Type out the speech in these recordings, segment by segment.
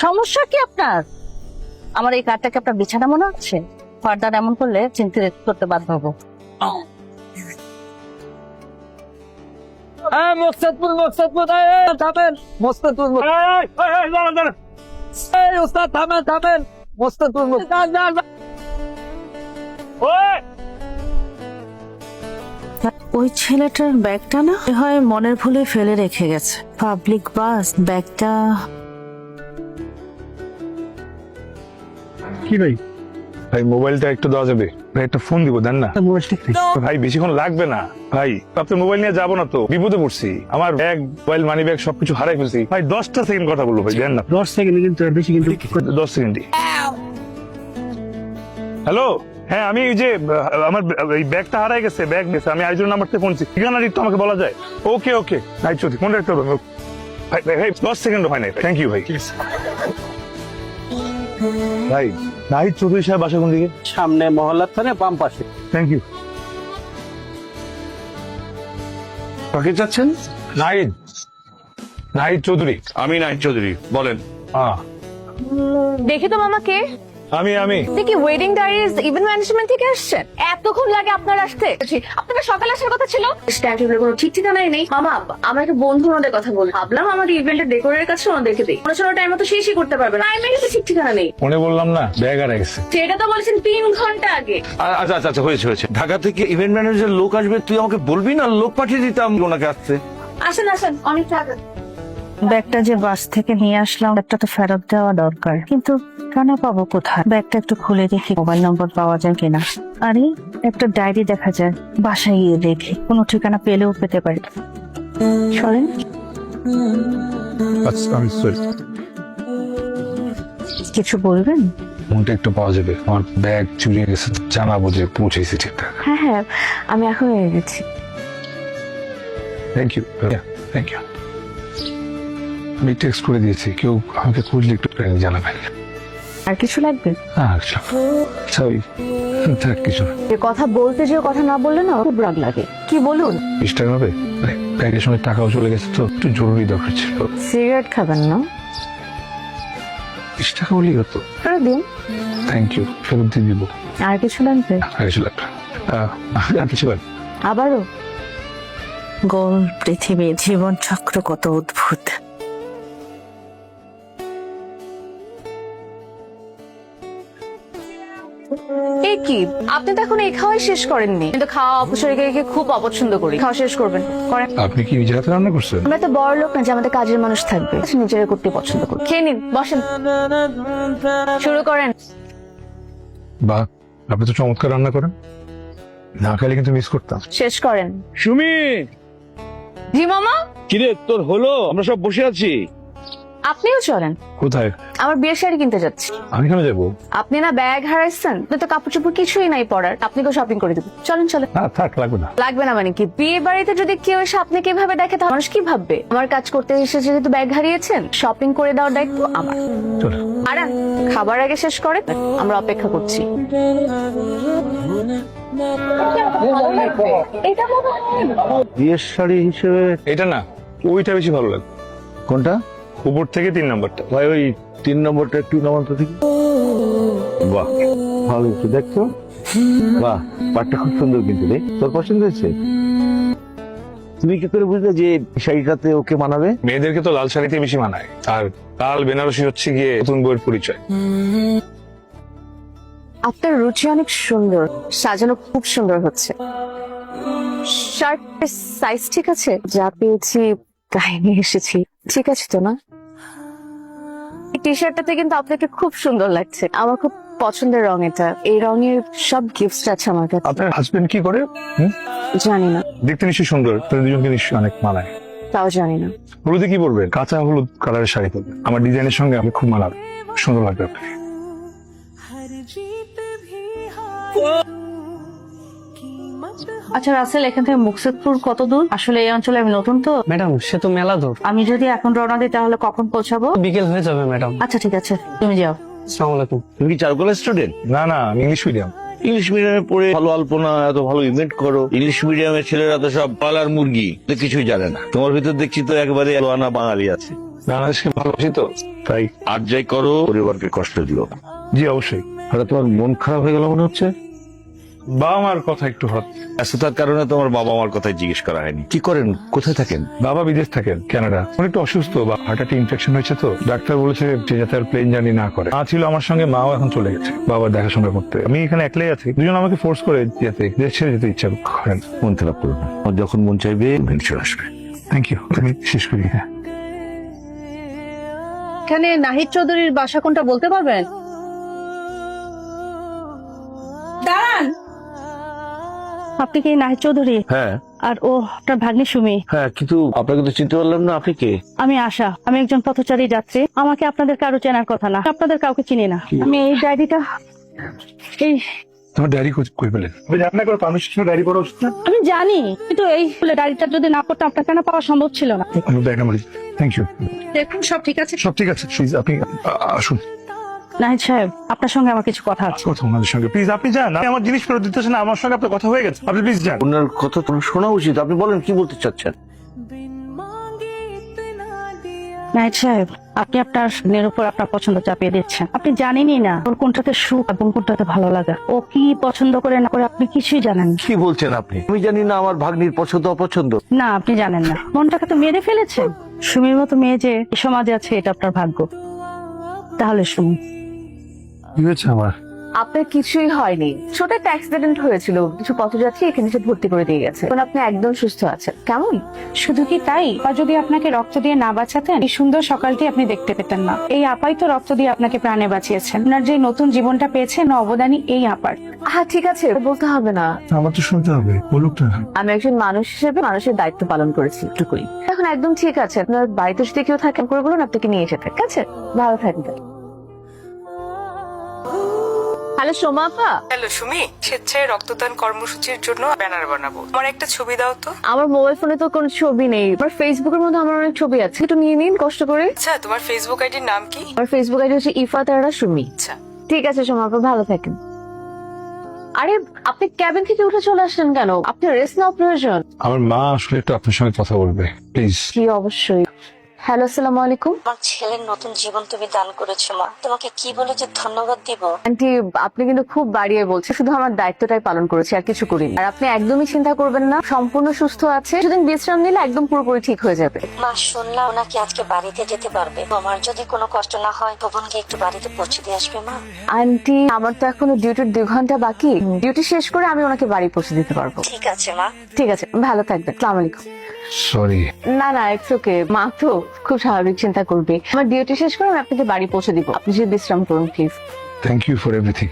সমস্যা কি আপনার? আমার এই কার্ডটাকে আপনার বিছানা মনে হচ্ছে? ফার্দার এমন করলে চিন্তিত করতে বাধ্য হবো। মকসদপুর থামেন। মকসদপুর ওস্তাদ থামেন। মকসদপুর ওই ছেলেটার ব্যাগটা না হয় মনের ভুলে ফেলে রেখে গেছে। পাবলিক বাস ব্যাগটা। কি ভাই? ভাই মোবাইলটা একটু দেওয়া যাবে? ভাই একটা ফোন দিব, দেন না। ভাই বেশিক্ষণ লাগবে না ভাই, আপনার মোবাইল নিয়ে যাবো না তো, বিপদে পড়ছি। আমার ব্যাগ, মোবাইল, মানি ব্যাগ সবকিছু হারাই ফেলছি ভাই। 10টা সেকেন্ড কথা বলবো ভাই, দেন না। 10 সেকেন্ড কিন্তু বেশি, কিন্তু 10 সেকেন্ডই। হ্যালো, হ্যাঁ আমি এই যে আমার এই ব্যাগটা হারাই গেছে, ব্যাগ গেছে। আমি আরেকজনের নাম্বার থেকে ফোন করছি, ঠিকানা একটু আমাকে বলা যায়? ওকে ওকে ভাই, চলছি ফোন রাখতে হবে ভাই। ভাই 10 সেকেন্ড হয় নাই। থ্যাংক ইউ ভাই। ভাই নাহিদ চৌধুরী সাহেব বাসা কোন দিকে? সামনে মহল্লার থানে বাম পাশে। Thank you. কাকে চাচ্ছেন? নাহিদ চৌধুরী। আমি নাহিদ চৌধুরী, বলেন। দেখি তো মামাকে। আমি দেখি ওয়েডিং ডায়ারিজ ইভেন্ট ম্যানেজমেন্ট থেকে আসছেন। এতক্ষণ লাগে আপনার আসতে? আপনার সকালে আসার কথা ছিল। স্ট্যান্ড টেবিলের কোনো ঠিক ঠিকানাই নেই। মামা, আমার একটা বন্ধু ওনাদের কথা বল, ভাবলাম আমার ইভেন্টের ডেকোরের কাছে ওনাদেরকে দিই। ওনার টাইম মতো শেষই করতে পারবে না। টাইমের তো ঠিক ঠিকানা নেই। মনে বললাম না, ব্যাগ হারাই গেছে। সেটা তো বলেছেন 3 ঘন্টা আগে। আচ্ছা আচ্ছা আচ্ছা, হয়েছে। ঢাকা থেকে ইভেন্ট ম্যানেজার লোক আসবে, তুই আমাকে বলবি না? লোক পাঠিয়ে দিতাম ওনাকে আসতে। আসেন, অনেক টাকা। ব্যাগটা যে বাস থেকে নিয়ে আসলাম, একটা তো ফেরত দেওয়া দরকার, কিন্তু ঠিকানা পাবো কোথায়? ব্যাগটা একটু খুলে দেখি মোবাইল নম্বর পাওয়া যায় কিনা। আরে একটা ডায়েরি দেখা যায়, বাসায় গিয়ে দেখি কোনো ঠিকানা পেলেও পেতে পারি। চলেন। আচ্ছা আমি সরি। কিছু বলবেন? ফোনটা একটু পাওয়া যাবে? আমার ব্যাগ চুরি হয়ে গেছে, জানাবো যে পৌঁছেছি ঠিকঠাক। হ্যাঁ, আমি এখন এনে দিচ্ছি। Thank you thank you. আমি টেক্সট করে দিয়েছি, কেউ আমাকে খুঁজলে একটু জানাবেন। আর কিছু লাগবে? আচ্ছা কিছু যে কথা বলতে যে কথা না বললে না খুব রাগ লাগে। কি বলুন? 20 টাকা হবে? ব্যাগের সঙ্গে টাকাও চলে গেছে, তো একটু জরুরি দরকার ছিল। সিগারেট খাবেন না? 20 টাকা হলেই হতো। ফেরত দিন। থ্যাংক ইউ, ফেরত দিয়ে দিব। আর কিছু লাগবে? আর কিছু লাগবে? আর কিছু লাগবে? আবারও? গোল পৃথিবী, জীবন চক্র কত অদ্ভুত। এই কি, আপনি তো এখন এই খাওয়াই শেষ করেননি? কিন্তু খাওয়া অপচয়কে খুব অপছন্দ করি। খাওয়া শেষ করবেন, করেন। আপনি কি নিজের হাতে রান্না করছেন? আমরা তো বড় লোক না যে আমাদের কাজের মানুষ থাকবে। নিজেরা করতে পছন্দ করি। খেয়ে নিন, বসেন, শুরু করেন। বাহ, আপনি তো চমৎকার রান্না করেন। না খাইলে কিন্তু মিস করতাম। শেষ করেন। সুমি, জি মামা। কিরে তোর হলো? আমরা সব বসে আছি। আপনিও চলেন। কোথায়? আমার বিয়ের শাড়ি কিনতে যাচ্ছি। আমি কেন যাবো? আপনি না ব্যাগ হারাইছেন, তো কাপড় চোপড় কিছুই নাই পরার। আপনি কেউ শপিং করে দেবেন। চলেন। না থাক, লাগবে না। লাগবে না মানে কি? বিয়ে বাড়িতে যদি কেউ এসে আপনি কিভাবে দেখে, তাহলে মানুষ কি ভাববে? আমার কাজ করতে এসে যেহেতু ব্যাগ হারিয়েছেন, শপিং করে দেওয়ার দায়িত্ব আমার। চলো। আর খাবার আগে শেষ করে আমরা অপেক্ষা করছি। বিয়ের শাড়ি হিসেবে এটা না, ওইটা বেশি ভালো লাগবে। কোনটা? উপর থেকে 3 নম্বরটা। ভাই ওই 3 নম্বরটা একটু নামান্ত থেকে। বাহ, ভালো একটু দেখছো। বাহ, পাটটা খুব সুন্দর কিন্তু রে। তোর পছন্দ হয়েছে? তুমি কি করে বুঝলে যে শাড়িটাতে ওকে মানাবে? মেয়েদেরকে তো লাল শাড়িতে বেশি মানায়, আর লাল বেনারসি হচ্ছে গিয়ে নতুন বইয়ের পরিচয়। আপনার রুচি অনেক সুন্দর, সাজানো খুব সুন্দর হচ্ছে। শার্টের সাইজ ঠিক আছে? যা পেয়েছি তাই নিয়ে এসেছি। ঠিক আছে তো না? এই টি শার্টটাতে কিন্তু আপনাকে খুব সুন্দর লাগছে। আমার খুব পছন্দের রং এটা। এই রঙের সব গিফটস আছে আমার কাছে। আপনার হাজবেন্ড কি করে? জানি না, দেখতে নিশ্চয়ই সুন্দর, তাদের দুজনকে নিশ্চয়ই অনেক মানায়। তাও জানি না। হলুদে কি পরবেন? কাঁচা হলুদ কালারের শাড়ি পরবেন, আমার ডিজাইনের সঙ্গে আপনি খুব মানাবে, সুন্দর লাগবে আপনাকে। আচ্ছা রাসেল, এখান থেকে মুকসেদপুর কত দূর? আসলে এই অঞ্চলে আমি নতুন তো। ম্যাডাম সে তো মেলা দূর। আমি যদি এখন রওনা দিই তাহলে কখন পৌঁছাবো? বিকেল হয়ে যাবে ম্যাডাম। আচ্ছা ঠিক আছে, তুমি যাও। আসসালামু আলাইকুম। তুমি কি চারুকলা স্টুডেন্ট? না না, আমি ইংলিশ মিডিয়াম। ইংলিশ মিডিয়ামে পড়ে ভালো আলপনা, এত ভালো ইভেন্ট করো। ইংলিশ মিডিয়ামের ছেলেরা তো সব পালার মুরগি, তো কিছুই জানে না। তোমার ভিতর দেখছি তো একবারে লোয়ানা বাঙালি আছে। বাংলাদেশকে ভালোবাসি তো তাই। আর যাই করো পরিবারকে কষ্ট দিও না। জি অবশ্যই। হঠাৎ তোমার মন খারাপ হয়ে গেল মনে হচ্ছে। বাবা মার কথা একটু হঠাৎ। ব্যস্ততার কারণে তোমার বাবা মার কথাই জিজ্ঞেস করা হয়নি। কি করেন, কোথায় থাকেন? বাবা বিদেশ থাকেন, কানাডা। উনি একটু অসুস্থ, বা হার্টে ইনফেকশন হয়েছে তো ডাক্তার বলেছে যে যাতে আর প্লেন জার্নি না করে। মা ছিল আমার সঙ্গে, মাও এখন চলে গেছে বাবার দেখাশোনা করতে। আমি এখানে একলাই আছি, দুজন আমাকে ফোর্স করে যেতে, দেশ ছেড়ে যেতে ইচ্ছা করেন। মন খারাপ করো না, আমার যখন মন চাইবে চলে আসবে। Thank you. আমি শেষ করি। হ্যাঁ, এখানে নাহিদ চৌধুরীর বাসা কোনটা বলতে পারবেন? দাঁড়ান, আপনি কি নাহিদ চৌধুরী? হ্যাঁ আর ও আপনার ভাগ্নি সুমি। হ্যাঁ, কিন্তু আপনাকে তো চিনতে পারলাম না, আপনি কে? আমি আশা, আমি একজন পথচারী যাত্রী। আমাকে আপনাদের কারো চেনার কথা না, আপনাদের কাউকে চিনি না। আমি এই ডায়েরিটা, এই তোমার ডায়েরি কই পেলেন? আপনার করে পারমিশন ডায়েরি পড়া উচিত না? আমি জানি, কিন্তু এই ডায়েরিটা যদি না করতে আপনার কেন পাওয়া সম্ভব ছিল না। আমি ব্যাগ নাম্বার। Thank you. দেখুন সব ঠিক আছে। সব ঠিক আছে, প্লিজ আপনি আসুন। নাহিদ সাহেব, আপনার সঙ্গে আমার কিছু কথা আছে। কথা ওনাদের সঙ্গে, প্লিজ আপনি যান। আমি আমার জিনিস ফেরত দিতেছেন না, আমার সঙ্গে আপনার কথা হয়ে গেছে, আপনি প্লিজ যান। ওনার কথা তোমার শোনা উচিত। আপনি বলেন কি বলতে চাচ্ছেন। নাহিদ সাহেব, আপনি আপনার মেয়ের উপর আপনার পছন্দ চাপিয়ে দিচ্ছেন। আপনি জানেনই না ওর কোনটাতে সুখ এবং কোনটাতে ভালো লাগা। ও কি পছন্দ করে না করে আপনি কিছুই জানেন না। কি বলছেন আপনি? আমি জানি না আমার ভাগ্নির পছন্দ অপছন্দ। না, আপনি জানেন না। মনটাকে তো মেরে ফেলেছেন। সুমির মতো মেয়ে যে এই সমাজে আছে, এটা আপনার ভাগ্য। তাহলে সুমি, কি হয়েছে আমার? আপনার কিছুই হয়নি, ছোট একটা অ্যাক্সিডেন্ট হয়েছিল, কিছু পথযাত্রী এখানে এসে ভর্তি করে দিয়ে গেছে। এখন আপনি একদম সুস্থ আছেন। কেমন? শুধু কি তাই, বা যদি আপনাকে রক্ত দিয়ে না বাঁচাতেন এই সুন্দর সকালটি আপনি দেখতে পেতেন না। এই আপাই তো রক্ত দিয়ে আপনাকে প্রাণে বাঁচিয়েছেন। আপনার যে নতুন জীবনটা পেয়েছেন অবদানই এই আপার। হ্যাঁ ঠিক আছে, বলতে হবে না। আমার তো শুনতে হবে, বলুক না। আমি একজন মানুষ হিসেবে মানুষের দায়িত্ব পালন করেছি এটুকুই। এখন একদম ঠিক আছে। আপনার বাড়িতে যদি কেউ থাকে করে বলুন আপনাকে নিয়ে যেতে। ঠিক আছে, ভালো থাকবেন। হ্যালো সোমা আপা। হ্যালো সুমি, স্বেচ্ছায় রক্তদান কর্মসূচির জন্য ব্যানার বানাবো। আমার একটা ছবি দাও তো। আমার মোবাইল ফোনে তো কোনো ছবি নেই, আমার ফেসবুকের মধ্যে আমার অনেক ছবি আছে, একটু নিয়ে নিন কষ্ট করে। আচ্ছা, তোমার ফেসবুক আইডির নাম কি? আমার ফেসবুক আইডি হচ্ছে ইফা তারা সুমি। আচ্ছা, ঠিক আছে সোমা আপা, ভালো থাকেন। আরে আপনি ক্যাবিন থেকে উঠে চলে আসলেন কেন? আপনার রেস্ট নেওয়া প্রয়োজন। আমার মা আসলে একটু আপনার সঙ্গে কথা বলবে, প্লিজ। জি অবশ্যই। হ্যালো, আসসালামু আলাইকুম। আমার ছেলের নতুন জীবন তুমি দান করেছো মা, তোমাকে কি বলে যে ধন্যবাদ দিব। আন্টি, আপনি কিন্তু খুব বাড়িয়ে বলছেন। শুধু আমার দায়িত্বটাই পালন করেছি, আর কিছু করিনি। আর আপনি একদমই চিন্তা করবেন না, সম্পূর্ণ সুস্থ আছে। কিছুদিন বিশ্রাম নিলে একদম পুরোপুরি ঠিক হয়ে যাবে। মা শুনলাম নাকি আজকে বাড়িতে যেতে পারবে। আমার যদি কোনো কষ্ট না হয় ভবনকে একটু বাড়িতে পৌঁছে দিয়ে আসবে মা। আন্টি, আমার তো এখনো ডিউটির 2 ঘন্টা বাকি। ডিউটি শেষ করে আমি ওনাকে বাড়ি পৌঁছে দিতে পারবো। ঠিক আছে মা। ঠিক আছে, ভালো থাকবেন। আসসালামু আলাইকুম। সরি। না না, ইটস ওকে। মা তো খুব স্বাভাবিক চিন্তা করবে। আমার ডিউটি শেষ করে আমি আপনাকে বাড়ি পৌঁছে দিব। আপনি যদি বিশ্রাম করুন please. Thank you for everything.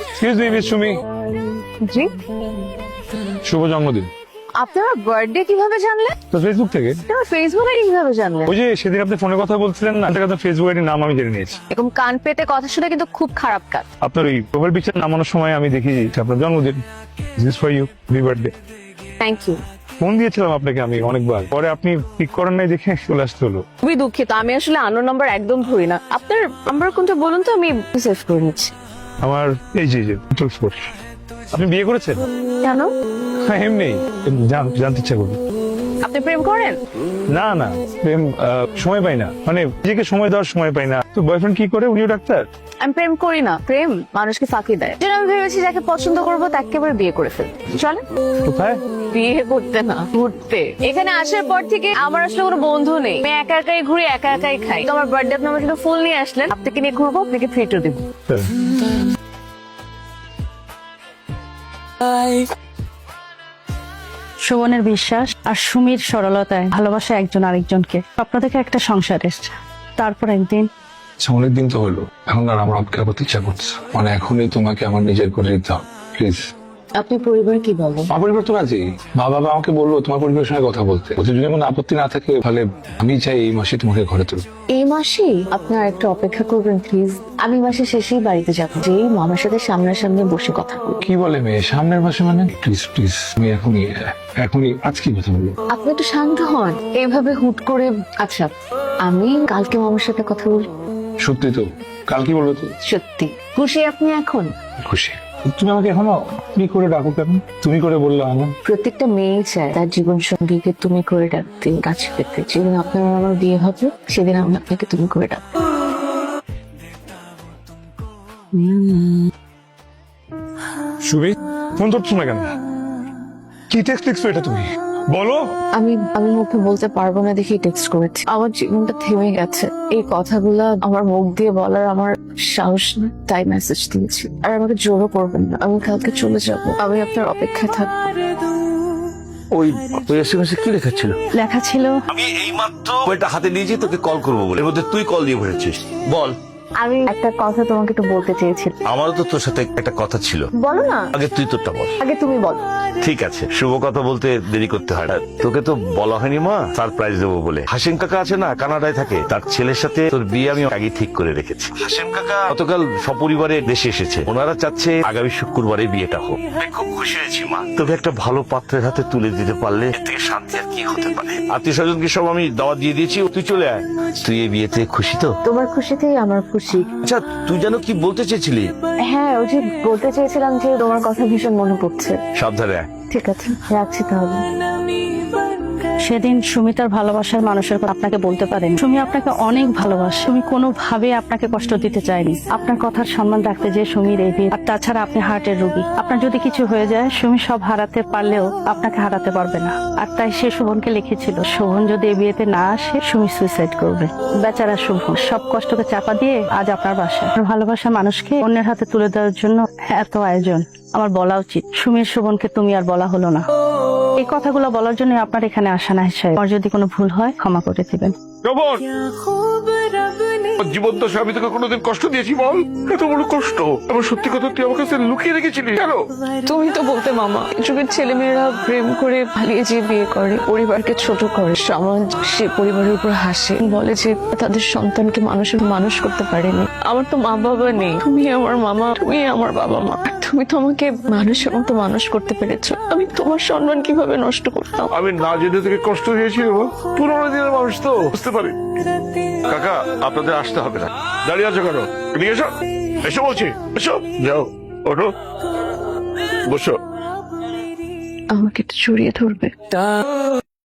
Excuse me miss Sumi, জি, শুভ জন্মদিন। আপনার বার্থডে কিভাবে জানলেন? তো ফেসবুক থেকে। আপনার ফেসবুক আইডি কিভাবে জানলেন? ওই যে সেদিন আপনি ফোনে কথা বলছিলেন না, আপনার ফেসবুক আইডির নাম আমি জেনে নিয়েছি। এরকম কান পেতে কথা শুনে কিন্তু খুব খারাপ কাজ। আপনার ওই প্রোফাইল পিকচার নামানোর সময় আমি দেখি যে আপনার জন্মদিন। This for you, happy birthday. Thank you. Phone দিয়েছিলাম আপনাকে আমি অনেকবার, পরে আপনি পিক করেন নাই দেখে চলে আসতে হলো। খুবই দুঃখিত, আমি আসলে আনো নাম্বার একদম ধরি না। আপনার নাম্বার কোনটা বলুন তো, আমি সেভ করে নিচ্ছি। আমার এই যে 12 আপনি বিয়ে করেছেন? কেন? হ্যাঁ এমনি জানতে ইচ্ছা করি। আপনি প্রেম করেন? না না, প্রেম সময় পাই না, মানে নিজেকে সময় দেওয়ার সময় পাই না। তো বয়ফ্রেন্ড কি করে? উনিও ডাক্তার। আমি প্রেম করি না, প্রেম মানুষকে ফাঁকি দেয়। যেন আমি ভেবেছি যাকে পছন্দ করবো তাকে এবার বিয়ে করে ফেল। চলেন। কোথায়? বিয়ে করতে না, ঘুরতে। এখানে আসার পর থেকে আমার আসলে কোনো বন্ধু নেই। আমি একা একাই ঘুরি, একা একাই খাই। তো আমার বার্থডে আপনি আমার জন্য ফুল নিয়ে আসলেন, আপনাকে নিয়ে ঘুরবো, আপনাকে ট্রিটও দিব। শোভনের বিশ্বাস আর সুমির সরলতায় ভালোবাসা একজন আরেকজনকে। স্বপ্ন থেকে একটা সংসার এসছে। তারপর একদিন অনেকদিন তো হলো, এখন আর আমার অপেক্ষা করতে ইচ্ছা করছে। মানে এখনই তোমাকে আমার নিজের করে দিতে হবে, প্লিজ। আপনি পরিবার কি বলেন? আমার পরিবার তো রাজি। মা বাবা আমাকে বললো তোমার পরিবারের সঙ্গে কথা বলতে। ওদের যদি কোনো আপত্তি না থাকে তাহলে আমি চাই এই মাসে তোমাকে ঘরে তুলব। এই মাসেই? আপনার একটু অপেক্ষা করবেন প্লিজ। আমি মাসে শেষেই বাড়িতে যাবো, যেই মামার সাথে সামনাসামনি বসে কথা বলবো। কি বলে মেয়ে, সামনের মাসে মানে? প্লিজ প্লিজ, আমি এখনই আজকে কথা বলবো। আপনি একটু শান্ত হন, এইভাবে হুট করে। আচ্ছা, আমি কালকে মামার সাথে কথা বলবো। সত্যি তো? কাল কি বলবো তো? সত্যি? খুশি আপনি এখন? খুশি। তুমি আমাকে এখনো তুমি করে ডাকো কেন? তুমি করে বললে হয় না? প্রত্যেকটা মেয়ে চায় তার জীবন সঙ্গীকে তুমি করে ডাকতে, কাছে পেতে। যেদিন আপনার আর আমার বিয়ে হবে সেদিন আমি আপনাকে তুমি করে ডাকবো। সুবি, ফোন ধরছো না কেন? কি টেক্সট লিখছো এটা তুমি? বলো। আমি মুখে বলতে পারবো না দেখেই টেক্সট করেছি। আমার জীবনটা থেমে গেছে, এই কথাগুলো আমার মুখ দিয়ে বলার আমার সাহস না, তাই মেসেজ দিয়েছি। আর আমাকে জোরও করবেন না, আমি কালকে চলে যাব, আমি আপনার অপেক্ষায় থাকবো। ওই ওই এসএমএস কি লেখা ছিল? লেখা ছিল, আমি এই মাত্র মোবাইলটা হাতে নিয়েছি তোকে কল করবো বলে, এর মধ্যে তুই কল দিয়ে বসেছিস। বল। আমি একটা কথা তোমাকে একটু বলতে চেয়েছিলাম। আমারও তো তোর সাথে একটা কথা ছিল। বলো না। আগে তুই তোরটা বল। আগে তুমি বলো। ঠিক আছে, শুভ কথা বলতে দেরি করতে হয় না। তোকে তো বলা হয়নি মা, সারপ্রাইজ দেবো বলে। হাসিম কাকা আছে না, কানাডায় থাকে, তার ছেলের সাথে তোর বিয়ে আমি আগে ঠিক করে রেখেছি। হাসিম কাকা গতকাল সপরিবারে দেশে এসেছে, ওনারা চাচ্ছে আগামী শুক্রবারে বিয়েটা হোক। আমি খুব খুশি হয়েছি মা, তোকে একটা ভালো পাত্রের হাতে তুলে দিতে পারলে এর থেকে শান্তি আর কি হতে পারে। আত্মীয় স্বজনকে সব আমি দাওয়াত দিয়ে দিয়েছি, তুই চলে আয়। তুই এই বিয়েতে খুশি তো? তোমার খুশিতেই আমার খুশি। আচ্ছা, তুই যেন কি বলতে চেয়েছিলি? হ্যাঁ, ওই যে বলতে চেয়েছিলাম যে তোমার কথা ভীষণ মনে পড়ছে। সাবধানে আয়। ঠিক আছে, রাখছি তাহলে। সেদিন সুমি তার ভালোবাসার মানুষের কথা আপনাকে বলতে পারেন। সুমি আপনাকে অনেক ভালোবাসে, সুমি কোনোভাবে আপনাকে কষ্ট দিতে চায়নি। আপনার কথার সম্মান রাখতে যে সুমির এই বিয়ে। আর তাছাড়া আপনি হার্টের রোগী, আপনার যদি কিছু হয়ে যায় সুমি সব হারাতে পারলেও আপনাকে হারাতে পারবে না। আর তাই সে শোভনকে লিখেছিল, শোভন যদি এই বিয়েতে না আসে সুমি সুইসাইড করবে। বেচারা শুভ সব কষ্টকে চাপা দিয়ে আজ আপনার বাসায়। আপনার ভালোবাসার মানুষকে অন্যের হাতে তুলে দেওয়ার জন্য এত আয়োজন। আমার বলা উচিত, সুমির শোভনকে তুমি আর বলা হলো না। এই কথাগুলো বলার জন্য আপনার এখানে আসা না হিসেবে। আর যদি কোনো ভুল হয় ক্ষমা করে দিবেন। শোভন, জীবন দশা আমি তোকে কোনোদিন কষ্ট দিয়েছি বল? এত বড় কষ্ট আমার সত্যি কথা তুই আমার কাছে লুকিয়ে রেখেছিলি কেন? তুমি তো বলতে মামা, এই যুগের ছেলেমেয়েরা প্রেম করে পালিয়ে যেয়ে বিয়ে করে, পরিবারকে ছোট করে, সমাজ সে পরিবারের উপর হাসে, বলে যে তাদের সন্তানকে মানুষ করতে পারেনি। আমার তো মা বাবা নেই, তুমি আমার মামা, তুমি আমার বাবা মা। তুমি তো আমাকে মানুষের মতো মানুষ করতে পেরেছো, আমি তোমার সম্মান কিভাবে নষ্ট করতাম? আমি না জেনে তোকে কষ্ট দিয়েছি রে, পুরোনো দিনের মানুষ তো বুঝতে পারি। কাকা, আপনাদের আসতে হবে না, দাঁড়িয়ে আছো কেন? এদিকে এসো, এসো বলছি, এসো, যাও, ওঠো, বসো। আমাকে একটু জড়িয়ে ধরবে?